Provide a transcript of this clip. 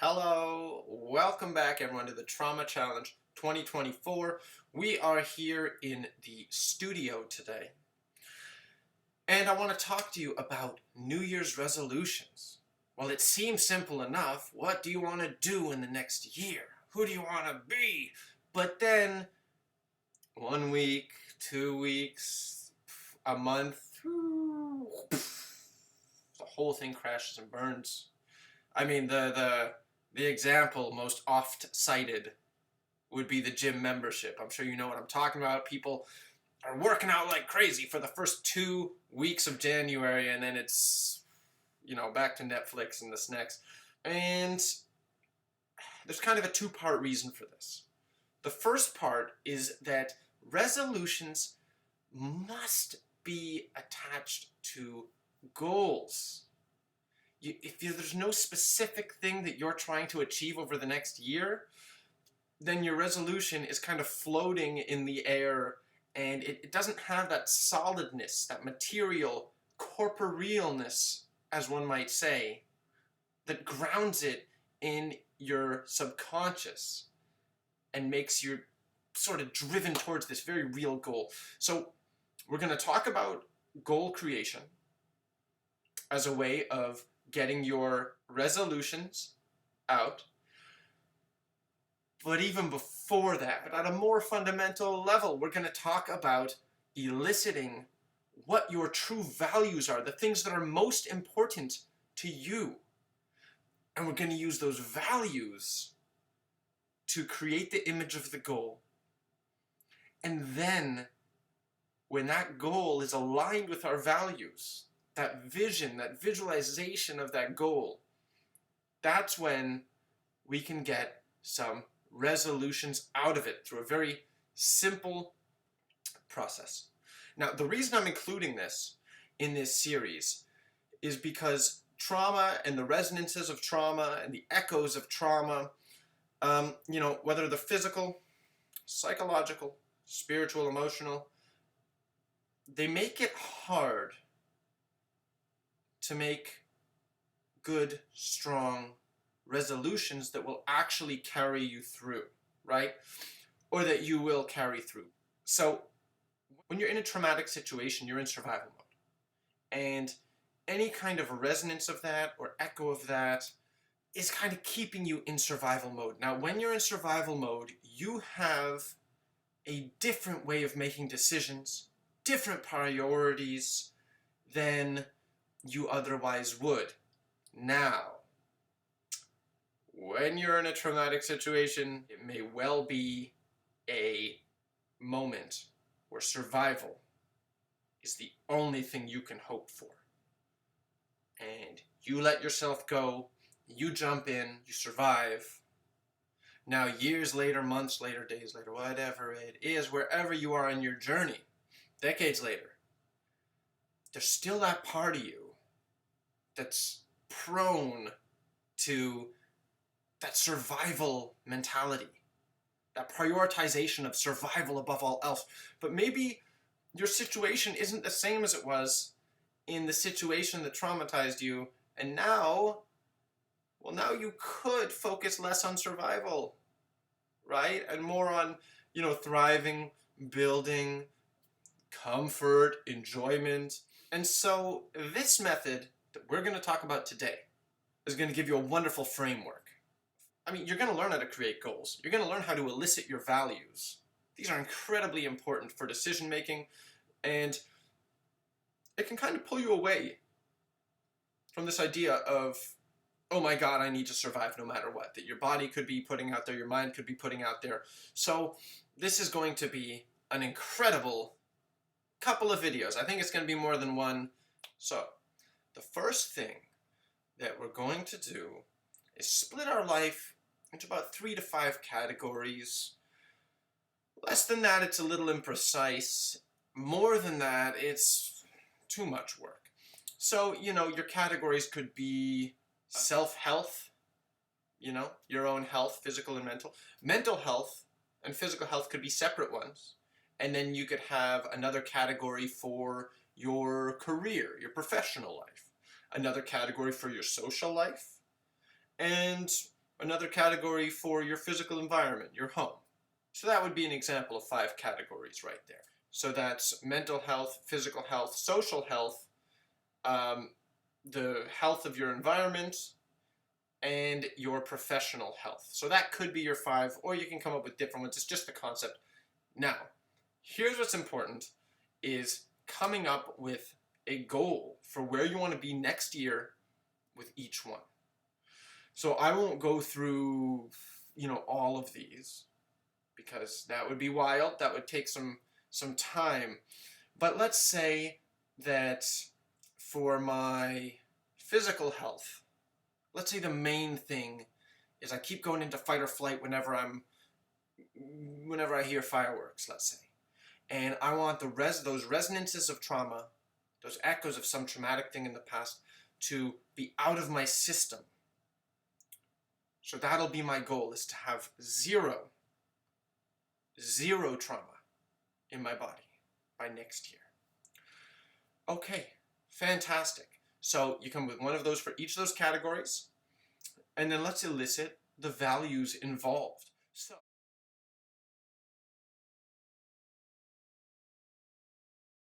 Hello, welcome back everyone to the Trauma Challenge 2024. We are here in the studio today, and I want to talk to you about New Year's resolutions. Well, it seems simple enough. What do you want to do in the next year? Who do you want to be? But then, 1 week, 2 weeks, a month, the whole thing crashes and burns. I mean, the example most oft cited would be the gym membership. I'm sure you know what I'm talking about. People are working out like crazy for the first 2 weeks of January, and then it's, back to Netflix and the snacks. And there's kind of a two-part reason for this. The first part is that resolutions must be attached to goals. If there's no specific thing that you're trying to achieve over the next year, then your resolution is kind of floating in the air, and it doesn't have that solidness, that material corporealness, as one might say, that grounds it in your subconscious and makes you sort of driven towards this very real goal. So we're going to talk about goal creation as a way of getting your resolutions out. But even before that, at a more fundamental level, we're going to talk about eliciting what your true values are, the things that are most important to you. And we're going to use those values to create the image of the goal. And then, when that goal is aligned with our values, that vision, that visualization of that goal, that's when we can get some resolutions out of it through a very simple process. Now, the reason I'm including this in this series is because trauma and the resonances of trauma and the echoes of trauma, whether they're physical, psychological, spiritual, emotional, they make it hard to make good, strong resolutions that will actually carry you through, right? Or that you will carry through. So when you're in a traumatic situation, you're in survival mode. And any kind of resonance of that or echo of that is kind of keeping you in survival mode. Now, when you're in survival mode, you have a different way of making decisions, different priorities than you otherwise would. Now, when you're in a traumatic situation, it may well be a moment where survival is the only thing you can hope for. And you let yourself go, you jump in, you survive. Now, years later, months later, days later, whatever it is, wherever you are in your journey, decades later, there's still that part of you that's prone to that survival mentality, that prioritization of survival above all else. But maybe your situation isn't the same as it was in the situation that traumatized you, and now you could focus less on survival, right? And more on, thriving, building, comfort, enjoyment. And so this method that we're going to talk about today is going to give you a wonderful framework. I mean, you're going to learn how to create goals. You're going to learn how to elicit your values. These are incredibly important for decision making, and it can kind of pull you away from this idea of, oh my God, I need to survive no matter what, that your body could be putting out there, your mind could be putting out there. So this is going to be an incredible couple of videos. I think it's going to be more than one. So the first thing that we're going to do is split our life into about 3 to 5 categories. Less than that, it's a little imprecise. More than that, it's too much work. So, your categories could be self-health, your own health, physical and mental. Mental health and physical health could be separate ones. And then you could have another category for your career, your professional life. Another category for your social life. And another category for your physical environment, your home. So that would be an example of 5 categories right there. So that's mental health, physical health, social health, the health of your environment, and your professional health. So that could be your 5, or you can come up with different ones. It's just the concept. Now, here's what's important, is coming up with a goal for where you want to be next year with each one. So I won't go through, all of these, because that would be wild. That would take some time. But let's say that for my physical health, let's say the main thing is I keep going into fight or flight whenever I hear fireworks, let's say. And I want those resonances of trauma, those echoes of some traumatic thing in the past, to be out of my system. So that'll be my goal, is to have zero trauma in my body by next year. Okay, fantastic. So you come with one of those for each of those categories, and then let's elicit the values involved. So